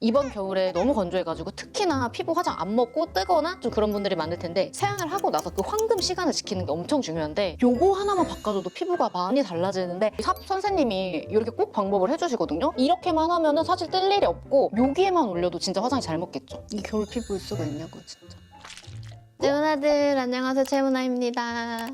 이번 겨울에 너무 건조해가지고 특히나 피부 화장 안 먹고 뜨거나 좀 그런 분들이 많을 텐데 세안을 하고 나서 그 황금 시간을 지키는 게 엄청 중요한데 요거 하나만 바꿔줘도 피부가 많이 달라지는데 샵 선생님이 이렇게 꼭 방법을 해주시거든요. 이렇게만 하면은 사실 뜰 일이 없고 여기에만 올려도 진짜 화장이 잘 먹겠죠. 이 겨울 피부일 수가 있냐고 진짜. 채문아들 안녕하세요, 채문아입니다.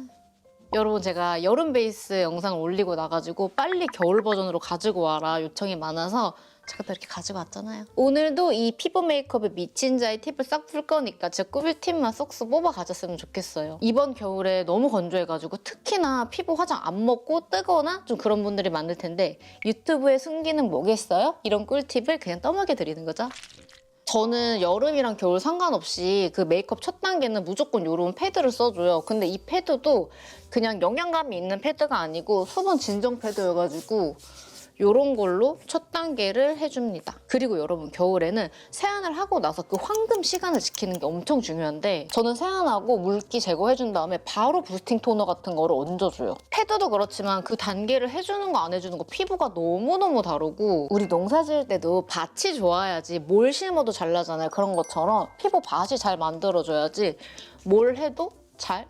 여러분, 제가 여름 베이스 영상을 올리고 나가지고 빨리 겨울 버전으로 가지고 와라 요청이 많아서 제가 또 이렇게 가지고 왔잖아요. 오늘도 이 피부 메이크업에 미친 자의 팁을 싹 풀 거니까 제 꿀팁만 쏙쏙 뽑아 가졌으면 좋겠어요. 이번 겨울에 너무 건조해가지고 특히나 피부 화장 안 먹고 뜨거나 좀 그런 분들이 많을 텐데 유튜브에 숨기는 뭐겠어요? 이런 꿀팁을 그냥 떠먹여 드리는 거죠. 저는 여름이랑 겨울 상관없이 그 메이크업 첫 단계는 무조건 이런 패드를 써줘요. 근데 이 패드도 그냥 영양감이 있는 패드가 아니고 수분 진정 패드여가지고 이런 걸로 첫 단계를 해줍니다. 그리고 여러분, 겨울에는 세안을 하고 나서 그 황금 시간을 지키는 게 엄청 중요한데 저는 세안하고 물기 제거해준 다음에 바로 부스팅 토너 같은 거를 얹어줘요. 패드도 그렇지만 그 단계를 해주는 거 안 해주는 거 피부가 너무너무 다르고 우리 농사 지을 때도 밭이 좋아야지 뭘 심어도 잘 나잖아요. 그런 것처럼 피부 밭이 잘 만들어줘야지 뭘 해도 잘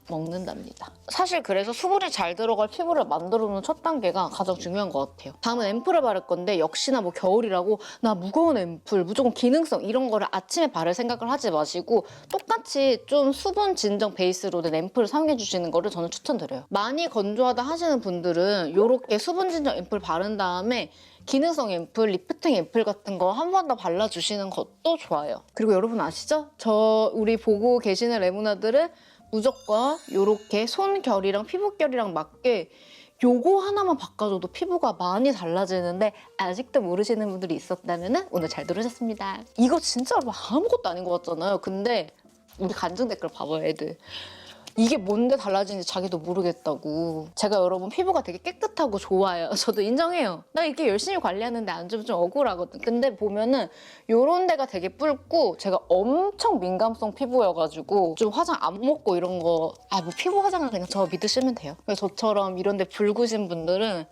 먹는답니다. 사실 그래서 수분이 잘 들어갈 피부를 만들어놓는 첫 단계가 가장 중요한 것 같아요. 다음은 앰플을 바를 건데 역시나 뭐 겨울이라고 나 무거운 앰플, 무조건 기능성 이런 거를 아침에 바를 생각을 하지 마시고 똑같이 좀 수분 진정 베이스로 된 앰플을 사용해 주시는 거를 저는 추천드려요. 많이 건조하다 하시는 분들은 이렇게 수분 진정 앰플 바른 다음에 기능성 앰플, 리프팅 앰플 같은 거 한 번 더 발라주시는 것도 좋아요. 그리고 여러분 아시죠? 우리 보고 계시는 레모나들은 무조건 이렇게 손결이랑 피부결이랑 맞게 요거 하나만 바꿔줘도 피부가 많이 달라지는데 아직도 모르시는 분들이 있었다면 오늘 잘 들으셨습니다. 이거 진짜로 아무것도 아닌 것 같잖아요. 근데 우리 간증 댓글 봐봐요, 애들. 이게 뭔데 달라지는지 자기도 모르겠다고. 제가 여러분 피부가 되게 깨끗하고 좋아요. 저도 인정해요. 나 이렇게 열심히 관리하는데 안 주면 좀 억울하거든. 근데 보면은 요런 데가 되게 붉고 제가 엄청 민감성 피부여가지고 좀 화장 안 먹고 이런 거 뭐 피부 화장은 그냥 저 믿으시면 돼요. 그래서 저처럼 이런 데 붉으신 분들은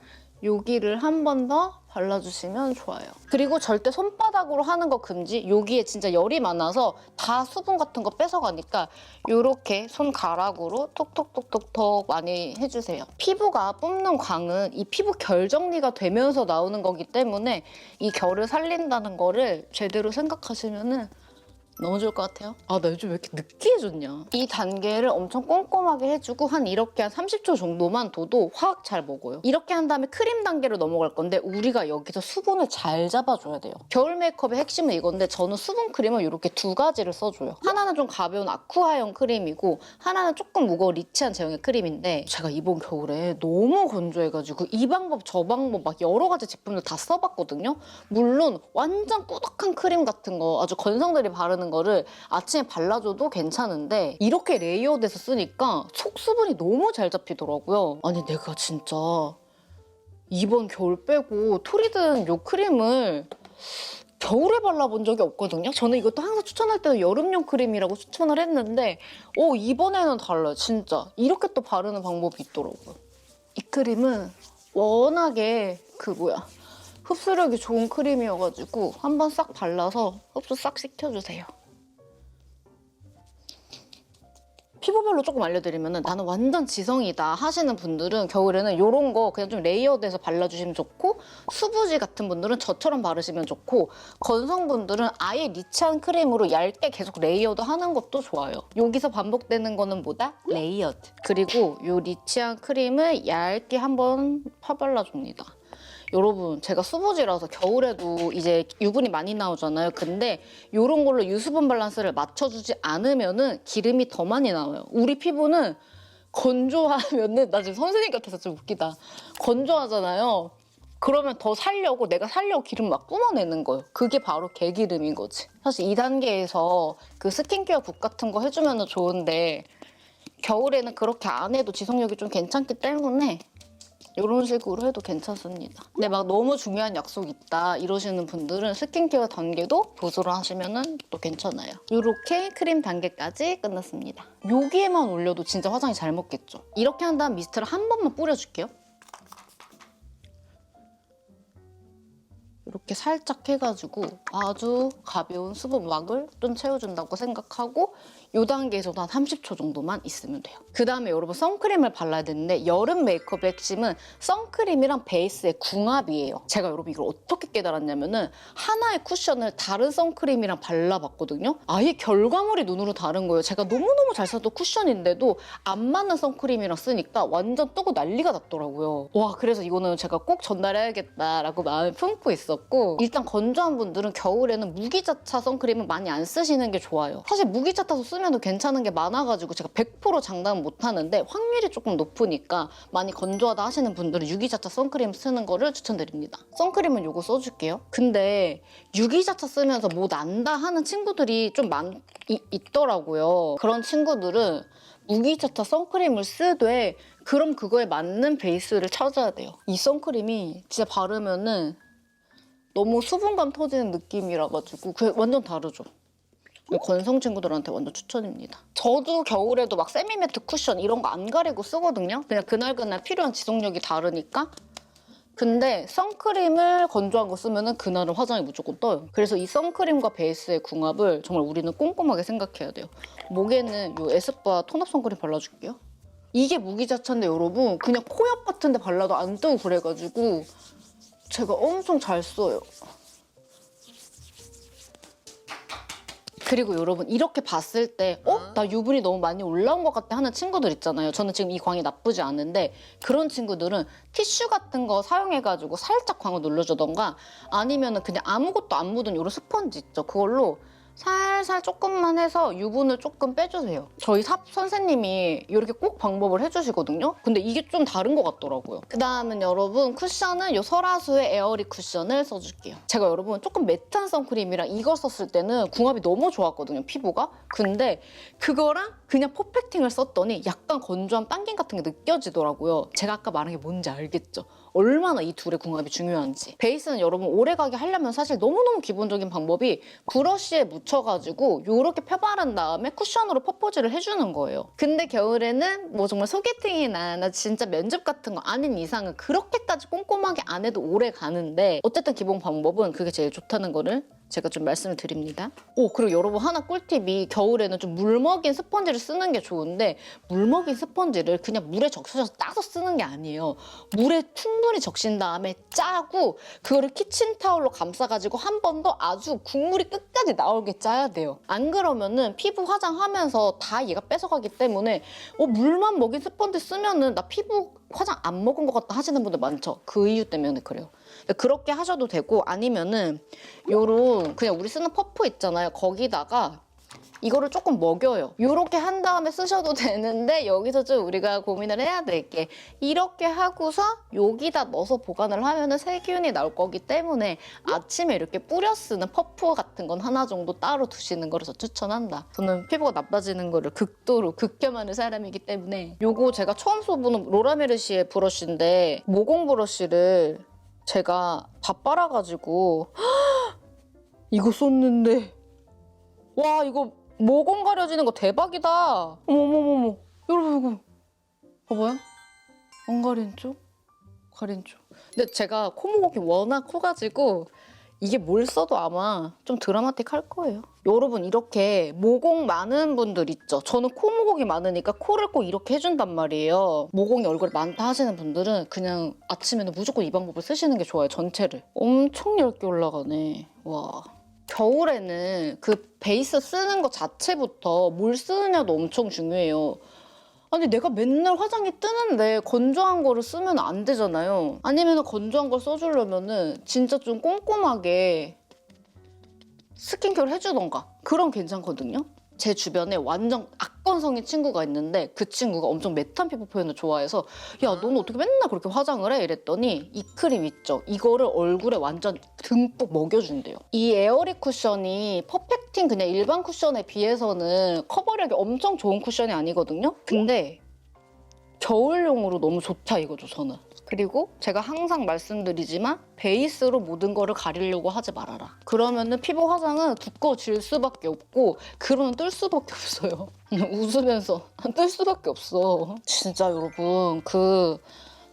여기를 한 번 더 발라주시면 좋아요. 그리고 절대 손바닥으로 하는 거 금지. 여기에 진짜 열이 많아서 다 수분 같은 거 뺏어가니까 이렇게 손가락으로 톡톡톡톡톡 많이 해주세요. 피부가 뿜는 광은 이 피부 결 정리가 되면서 나오는 거기 때문에 이 결을 살린다는 거를 제대로 생각하시면은 너무 좋을 것 같아요. 나 요즘 왜 이렇게 느끼해졌냐. 이 단계를 엄청 꼼꼼하게 해주고 이렇게 한 30초 정도만 둬도 확 잘 먹어요. 이렇게 한 다음에 크림 단계로 넘어갈 건데 우리가 여기서 수분을 잘 잡아줘야 돼요. 겨울 메이크업의 핵심은 이건데 저는 수분 크림을 이렇게 두 가지를 써줘요. 하나는 좀 가벼운 아쿠아형 크림이고 하나는 조금 무거운 리치한 제형의 크림인데 제가 이번 겨울에 너무 건조해가지고 이 방법 저 방법 막 여러 가지 제품들 다 써봤거든요. 물론 완전 꾸덕한 크림 같은 거 아주 건성들이 바르는 거를 아침에 발라줘도 괜찮은데 이렇게 레이어드해서 쓰니까 속수분이 너무 잘 잡히더라고요. 아니 내가 진짜 이번 겨울 빼고 토리든 요 크림을 겨울에 발라본 적이 없거든요. 저는 이것도 항상 추천할 때도 여름용 크림이라고 추천을 했는데 이번에는 달라요. 진짜 이렇게 또 바르는 방법이 있더라고요. 이 크림은 워낙에 흡수력이 좋은 크림이어가지고 한번 싹 발라서 흡수 싹 시켜주세요. 피부별로 조금 알려드리면 나는 완전 지성이다 하시는 분들은 겨울에는 이런 거 그냥 좀 레이어드해서 발라주시면 좋고 수부지 같은 분들은 저처럼 바르시면 좋고 건성분들은 아예 리치한 크림으로 얇게 계속 레이어드 하는 것도 좋아요. 여기서 반복되는 거는 뭐다? 레이어드. 그리고 이 리치한 크림을 얇게 한번 파발라줍니다. 여러분 제가 수부지라서 겨울에도 이제 유분이 많이 나오잖아요. 근데 이런 걸로 유수분 밸런스를 맞춰주지 않으면은 기름이 더 많이 나와요. 우리 피부는 건조하면은 나 지금 선생님 같아서 좀 웃기다. 건조하잖아요. 그러면 더 살려고 내가 살려고 기름 막 뿜어내는 거예요. 그게 바로 개기름인 거지. 사실 2단계에서 그 스킨케어 붓 같은 거 해주면 좋은데 겨울에는 그렇게 안 해도 지속력이 좀 괜찮기 때문에 이런 식으로 해도 괜찮습니다. 근데 막 너무 중요한 약속 있다 이러시는 분들은 스킨케어 단계도 보수로 하시면 또 괜찮아요. 이렇게 크림 단계까지 끝났습니다. 여기에만 올려도 진짜 화장이 잘 먹겠죠? 이렇게 한 다음 미스트를 한 번만 뿌려줄게요. 이렇게 살짝 해가지고 아주 가벼운 수분막을 좀 채워준다고 생각하고 이 단계에서도 한 30초 정도만 있으면 돼요. 그 다음에 여러분 선크림을 발라야 되는데 여름 메이크업의 핵심은 선크림이랑 베이스의 궁합이에요. 제가 여러분 이걸 어떻게 깨달았냐면은 하나의 쿠션을 다른 선크림이랑 발라봤거든요. 아예 결과물이 눈으로 다른 거예요. 제가 너무너무 잘 썼던 쿠션인데도 안 맞는 선크림이랑 쓰니까 완전 뜨고 난리가 났더라고요. 와, 그래서 이거는 제가 꼭 전달해야겠다라고 마음에 품고 있었고, 일단 건조한 분들은 겨울에는 무기자차 선크림은 많이 안 쓰시는 게 좋아요. 사실 무기자차도 쓰면 괜찮은 게 많아가지고 제가 100% 장담은 못하는데 확률이 조금 높으니까 많이 건조하다 하시는 분들은 유기자차 선크림 쓰는 거를 추천드립니다. 선크림은 이거 써줄게요. 근데 유기자차 쓰면서 뭐 난다 하는 친구들이 좀 있더라고요. 그런 친구들은 무기자차 선크림을 쓰되 그럼 그거에 맞는 베이스를 찾아야 돼요. 이 선크림이 진짜 바르면은 너무 수분감 터지는 느낌이라 가지고 그게 완전 다르죠. 건성 친구들한테 완전 추천입니다. 저도 겨울에도 막 세미매트 쿠션 이런 거 안 가리고 쓰거든요. 그냥 그날그날 필요한 지속력이 다르니까. 근데 선크림을 건조한 거 쓰면은 그날은 화장이 무조건 떠요. 그래서 이 선크림과 베이스의 궁합을 정말 우리는 꼼꼼하게 생각해야 돼요. 목에는 이 에스쁘아 톤업 선크림 발라줄게요. 이게 무기자차인데 여러분 그냥 코 옆 같은 데 발라도 안 뜨고 그래가지고 제가 엄청 잘 써요. 그리고 여러분 이렇게 봤을 때 나 유분이 너무 많이 올라온 것 같아 하는 친구들 있잖아요. 저는 지금 이 광이 나쁘지 않은데 그런 친구들은 티슈 같은 거 사용해가지고 살짝 광을 눌러주던가 아니면 그냥 아무것도 안 묻은 이런 스펀지 있죠. 그걸로 살살 조금만 해서 유분을 조금 빼주세요. 저희 삽 선생님이 이렇게 꼭 방법을 해주시거든요. 근데 이게 좀 다른 것 같더라고요. 그 다음은 여러분 쿠션은 이 설화수의 에어리 쿠션을 써줄게요. 제가 여러분 조금 매트한 선크림이랑 이걸 썼을 때는 궁합이 너무 좋았거든요, 피부가. 근데 그거랑 그냥 퍼펙팅을 썼더니 약간 건조한 빵김 같은 게 느껴지더라고요. 제가 아까 말한 게 뭔지 알겠죠? 얼마나 이 둘의 궁합이 중요한지. 베이스는 여러분 오래가게 하려면 사실 너무너무 기본적인 방법이 브러쉬에 묻혀가지고 이렇게 펴바른 다음에 쿠션으로 퍼포즈를 해주는 거예요. 근데 겨울에는 뭐 정말 소개팅이나 나 진짜 면접 같은 거 아닌 이상은 그렇게까지 꼼꼼하게 안 해도 오래 가는데 어쨌든 기본 방법은 그게 제일 좋다는 거를 제가 좀 말씀을 드립니다. 그리고 여러분 하나 꿀팁이 겨울에는 좀 물먹인 스펀지를 쓰는 게 좋은데 물먹인 스펀지를 그냥 물에 적셔서 따서 쓰는 게 아니에요. 물에 충분히 적신 다음에 짜고 그거를 키친타올로 감싸가지고 한 번 더 아주 국물이 끝까지 나오게 짜야 돼요. 안 그러면은 피부 화장하면서 다 얘가 뺏어가기 때문에 물만 먹인 스펀지 쓰면은 나 피부 화장 안 먹은 것 같다 하시는 분들 많죠. 그 이유 때문에 그래요. 그렇게 하셔도 되고 아니면은 요런 그냥 우리 쓰는 퍼프 있잖아요. 거기다가 이거를 조금 먹여요. 이렇게 한 다음에 쓰셔도 되는데 여기서 좀 우리가 고민을 해야 될 게 이렇게 하고서 여기다 넣어서 보관을 하면은 세균이 나올 거기 때문에 아침에 이렇게 뿌려 쓰는 퍼프 같은 건 하나 정도 따로 두시는 거를 저 추천한다. 저는 피부가 나빠지는 거를 극도로 극혐하는 사람이기 때문에 요거 제가 처음 써보는 로라메르시의 브러쉬인데 모공 브러쉬를 제가 다 빨아가지고 이거 썼는데 와 이거 모공 가려지는 거 대박이다. 어머머머머. 여러분 이거 봐봐요. 안 가린 쪽, 가린 쪽. 근데 제가 코모공이 워낙 커가지고 이게 뭘 써도 아마 좀 드라마틱할 거예요. 여러분 이렇게 모공 많은 분들 있죠. 저는 코모공이 많으니까 코를 꼭 이렇게 해준단 말이에요. 모공이 얼굴에 많다 하시는 분들은 그냥 아침에는 무조건 이 방법을 쓰시는 게 좋아요. 전체를. 엄청 얇게 올라가네. 와. 겨울에는 그 베이스 쓰는 것 자체부터 뭘 쓰느냐도 엄청 중요해요. 아니 내가 맨날 화장이 뜨는데 건조한 거를 쓰면 안 되잖아요. 아니면 건조한 걸 써주려면은 진짜 좀 꼼꼼하게 스킨케어를 해주던가 그럼 괜찮거든요. 제 주변에 완전 악건성인 친구가 있는데 그 친구가 엄청 매트한 피부 표현을 좋아해서 야 너는 어떻게 맨날 그렇게 화장을 해? 이랬더니 이 크림 있죠? 이거를 얼굴에 완전 듬뿍 먹여준대요. 이 에어리 쿠션이 퍼펙팅 그냥 일반 쿠션에 비해서는 커버력이 엄청 좋은 쿠션이 아니거든요? 근데 겨울용으로 너무 좋다 이거죠 저는. 그리고 제가 항상 말씀드리지만 베이스로 모든 거를 가리려고 하지 말아라. 그러면은 피부 화장은 두꺼워질 수밖에 없고 그러면 뜰 수밖에 없어요. 웃으면서 뜰 수밖에 없어. 진짜 여러분 그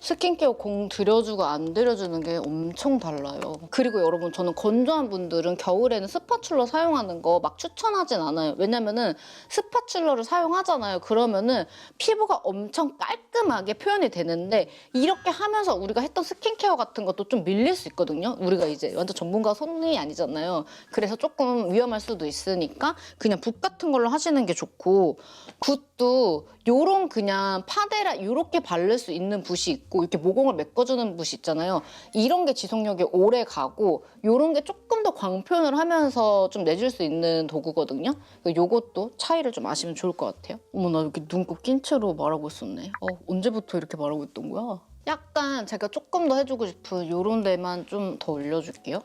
스킨케어 공 들여주고 안 들여주는 게 엄청 달라요. 그리고 여러분 저는 건조한 분들은 겨울에는 스파츌러 사용하는 거 막 추천하진 않아요. 왜냐면은 스파츌러를 사용하잖아요. 그러면은 피부가 엄청 깔끔하게 표현이 되는데 이렇게 하면서 우리가 했던 스킨케어 같은 것도 좀 밀릴 수 있거든요. 우리가 이제 완전 전문가 손이 아니잖아요. 그래서 조금 위험할 수도 있으니까 그냥 붓 같은 걸로 하시는 게 좋고, 붓도 요런 그냥 파데라 요렇게 바를 수 있는 붓이 있고 이렇게 모공을 메꿔주는 붓이 있잖아요. 이런 게 지속력이 오래 가고 요런 게 조금 더 광표현을 하면서 좀 내줄 수 있는 도구거든요. 요것도 차이를 좀 아시면 좋을 것 같아요. 어머, 나 이렇게 눈곱 낀 채로 말하고 있었네. 언제부터 이렇게 말하고 있던 거야? 약간 제가 조금 더 해주고 싶은 요런 데만 좀 더 올려줄게요.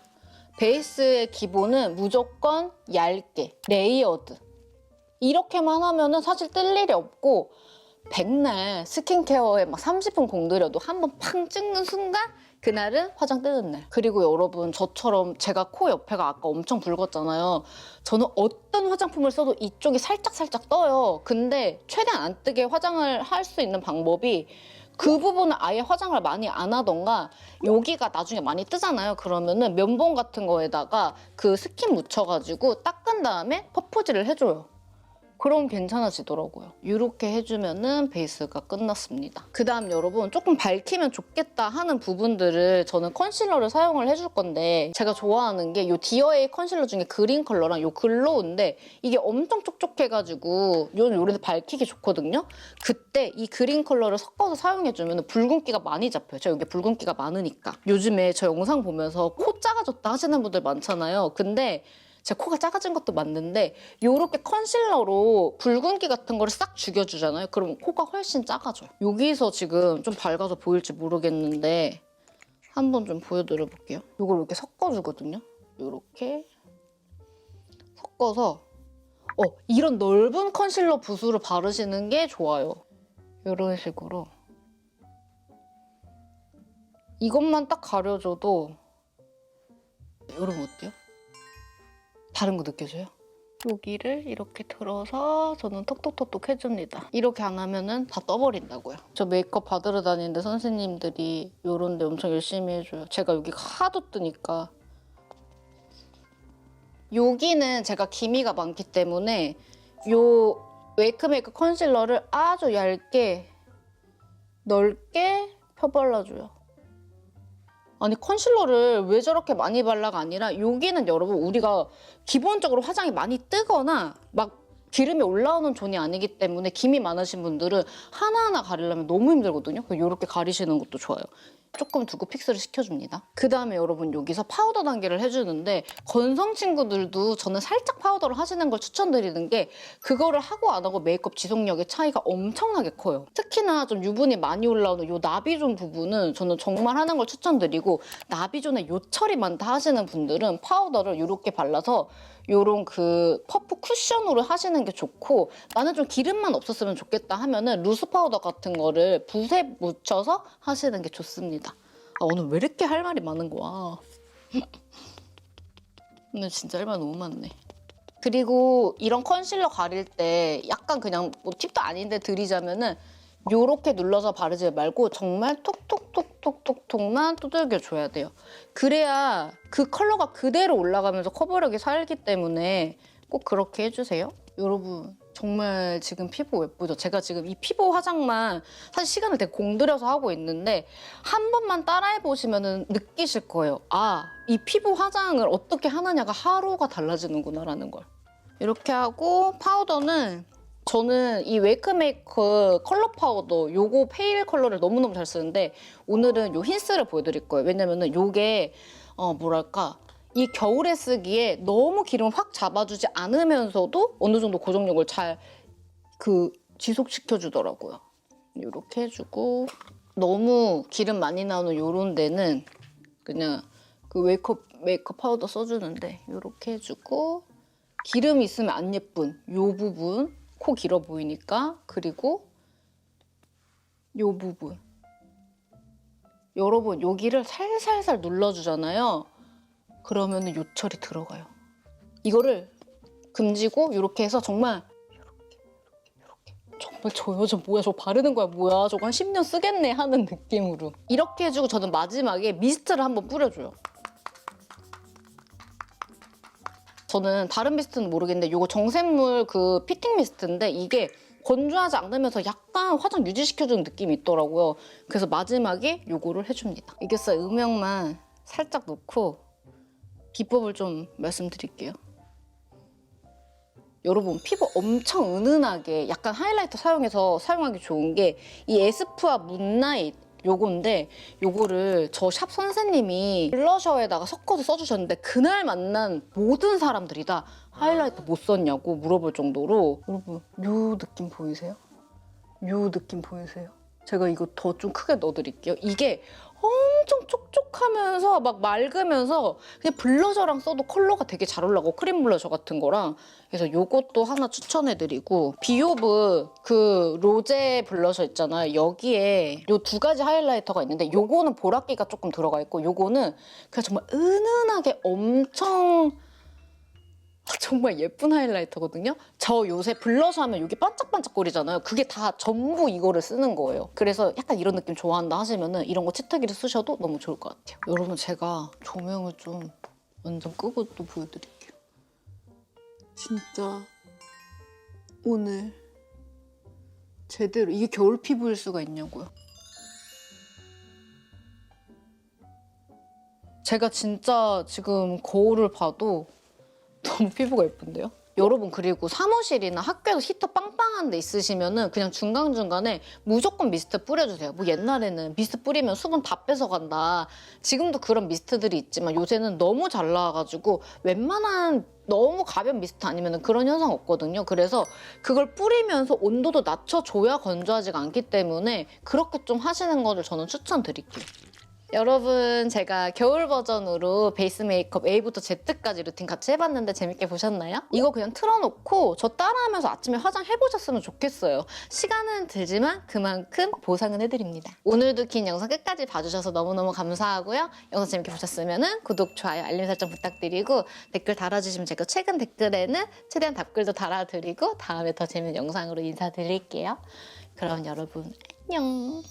베이스의 기본은 무조건 얇게 레이어드 이렇게만 하면은 사실 뜰 일이 없고, 백날 스킨케어에 막 30분 공들여도 한번 팡 찍는 순간 그날은 화장 뜨는 날. 그리고 여러분 저처럼 제가 코 옆에가 아까 엄청 붉었잖아요. 저는 어떤 화장품을 써도 이쪽이 살짝 떠요. 근데 최대한 안 뜨게 화장을 할 수 있는 방법이 그 부분을 아예 화장을 많이 안 하던가, 여기가 나중에 많이 뜨잖아요. 그러면은 면봉 같은 거에다가 그 스킨 묻혀가지고 닦은 다음에 퍼프질을 해줘요. 그럼 괜찮아지더라고요. 이렇게 해주면은 베이스가 끝났습니다. 그 다음 여러분 조금 밝히면 좋겠다 하는 부분들을 저는 컨실러를 사용을 해줄 건데, 제가 좋아하는 게 이 디어에이 컨실러 중에 그린 컬러랑 이 글로우인데 이게 엄청 촉촉해가지고 요래도 밝히기 좋거든요. 그때 이 그린 컬러를 섞어서 사용해주면 붉은기가 많이 잡혀요. 제가 여기 붉은기가 많으니까. 요즘에 저 영상 보면서 코 작아졌다 하시는 분들 많잖아요. 근데 제 코가 작아진 것도 맞는데 이렇게 컨실러로 붉은기 같은 거를 싹 죽여주잖아요. 그러면 코가 훨씬 작아져요. 여기서 지금 좀 밝아서 보일지 모르겠는데 한번 좀 보여드려 볼게요. 이걸 이렇게 섞어주거든요. 이렇게 섞어서 이런 넓은 컨실러 붓으로 바르시는 게 좋아요. 이런 식으로 이것만 딱 가려줘도, 여러분 어때요? 다른 거 느껴져요? 여기를 이렇게 들어서 저는 톡톡톡톡 해줍니다. 이렇게 안 하면은 다 떠버린다고요. 저 메이크업 받으러 다니는데 선생님들이 요런 데 엄청 열심히 해줘요. 제가 여기가 하도 뜨니까. 여기는 제가 기미가 많기 때문에 요 웨이크메이크 컨실러를 아주 얇게 넓게 펴발라줘요. 아니 컨실러를 왜 저렇게 많이 발라가 아니라, 여기는 여러분 우리가 기본적으로 화장이 많이 뜨거나 막 기름이 올라오는 존이 아니기 때문에 기미 많으신 분들은 하나하나 가리려면 너무 힘들거든요. 이렇게 가리시는 것도 좋아요. 조금 두고 픽스를 시켜줍니다. 그 다음에 여러분 여기서 파우더 단계를 해주는데, 건성 친구들도 저는 살짝 파우더를 하시는 걸 추천드리는 게, 그거를 하고 안 하고 메이크업 지속력의 차이가 엄청나게 커요. 특히나 좀 유분이 많이 올라오는 요 나비존 부분은 저는 정말 하는 걸 추천드리고, 나비존에 요철이 많다 하시는 분들은 파우더를 이렇게 발라서 요런 그 퍼프 쿠션으로 하시는 게 좋고, 나는 좀 기름만 없었으면 좋겠다 하면은 루스 파우더 같은 거를 붓에 묻혀서 하시는 게 좋습니다. 오늘 왜 이렇게 할 말이 많은 거야? 오늘 진짜 할 말 너무 많네. 그리고 이런 컨실러 가릴 때 약간 그냥 뭐 팁도 아닌데 드리자면은, 요렇게 눌러서 바르지 말고 정말 톡톡톡톡톡톡만 두들겨줘야 돼요. 그래야 그 컬러가 그대로 올라가면서 커버력이 살기 때문에 꼭 그렇게 해주세요. 여러분 정말 지금 피부 예쁘죠? 제가 지금 이 피부 화장만 사실 시간을 되게 공들여서 하고 있는데, 한 번만 따라해보시면 느끼실 거예요. 이 피부 화장을 어떻게 하느냐가 하루가 달라지는구나라는 걸. 이렇게 하고 파우더는 저는 이 웨이크메이크 컬러 파우더 요거 페일 컬러를 너무너무 잘 쓰는데, 오늘은 요 힌스를 보여드릴 거예요. 왜냐면은 요게 뭐랄까, 이 겨울에 쓰기에 너무 기름을 확 잡아주지 않으면서도 어느 정도 고정력을 잘 지속시켜주더라고요. 이렇게 해주고, 너무 기름 많이 나오는 요런 데는 그냥 그 메이크업 파우더 써주는데 이렇게 해주고, 기름 있으면 안 예쁜 요 부분, 코 길어 보이니까, 그리고 요 부분, 여러분 여기를 살살살 눌러주잖아요. 그러면 요철이 들어가요. 이거를 금지고 이렇게 해서 정말 이렇게 저 여자 뭐야, 저 바르는 거야 뭐야, 저거 한 10년 쓰겠네 하는 느낌으로 이렇게 해주고 저는 마지막에 미스트를 한번 뿌려줘요. 저는 다른 미스트는 모르겠는데 이거 정샘물 그 피팅 미스트인데 이게 건조하지 않으면서 약간 화장 유지시켜주는 느낌이 있더라고요. 그래서 마지막에 이거를 해줍니다. 이겼어요. 음영만 살짝 놓고 비법을 좀 말씀드릴게요. 여러분 피부 엄청 은은하게 약간 하이라이터 사용해서 사용하기 좋은 게 이 에스쁘아 문나잇 요건데 요거를 저 샵 선생님이 블러셔에다가 섞어서 써주셨는데 그날 만난 모든 사람들이 다 하이라이터 못 썼냐고 물어볼 정도로 여러분 요 느낌 보이세요? 요 느낌 보이세요? 제가 이거 더 좀 크게 넣어드릴게요. 이게 엄청 촉촉하면서 막 맑으면서 그냥 블러셔랑 써도 컬러가 되게 잘 올라가고 크림 블러셔 같은 거랑 그래서 요것도 하나 추천해드리고 비오브 그 로제 블러셔 있잖아요. 여기에 요 두 가지 하이라이터가 있는데 요거는 보랏기가 조금 들어가 있고 요거는 그냥 정말 은은하게 엄청 정말 예쁜 하이라이터거든요. 저 요새 블러셔 하면 여기 반짝반짝거리잖아요. 그게 다 전부 이거를 쓰는 거예요. 그래서 약간 이런 느낌 좋아한다 하시면은 이런 거 치트기를 쓰셔도 너무 좋을 것 같아요. 여러분 제가 조명을 좀 완전 끄고 또 보여드릴게요. 진짜 오늘 제대로 이게 겨울 피부일 수가 있냐고요. 제가 진짜 지금 거울을 봐도 너무 피부가 예쁜데요? 여러분 그리고 사무실이나 학교에서 히터 빵빵한 데 있으시면은 그냥 중간중간에 무조건 미스트 뿌려주세요. 뭐 옛날에는 미스트 뿌리면 수분 다 뺏어간다. 지금도 그런 미스트들이 있지만 요새는 너무 잘 나와가지고 웬만한 너무 가벼운 미스트 아니면 그런 현상 없거든요. 그래서 그걸 뿌리면서 온도도 낮춰줘야 건조하지가 않기 때문에 그렇게 좀 하시는 거를 저는 추천드릴게요. 여러분 제가 겨울 버전으로 베이스 메이크업 A부터 Z까지 루틴 같이 해봤는데 재밌게 보셨나요? 이거 그냥 틀어놓고 저 따라하면서 아침에 화장해보셨으면 좋겠어요. 시간은 들지만 그만큼 보상은 해드립니다. 오늘도 긴 영상 끝까지 봐주셔서 너무너무 감사하고요. 영상 재밌게 보셨으면 구독, 좋아요, 알림 설정 부탁드리고 댓글 달아주시면 제가 최근 댓글에는 최대한 답글도 달아드리고 다음에 더 재밌는 영상으로 인사드릴게요. 그럼 여러분 안녕.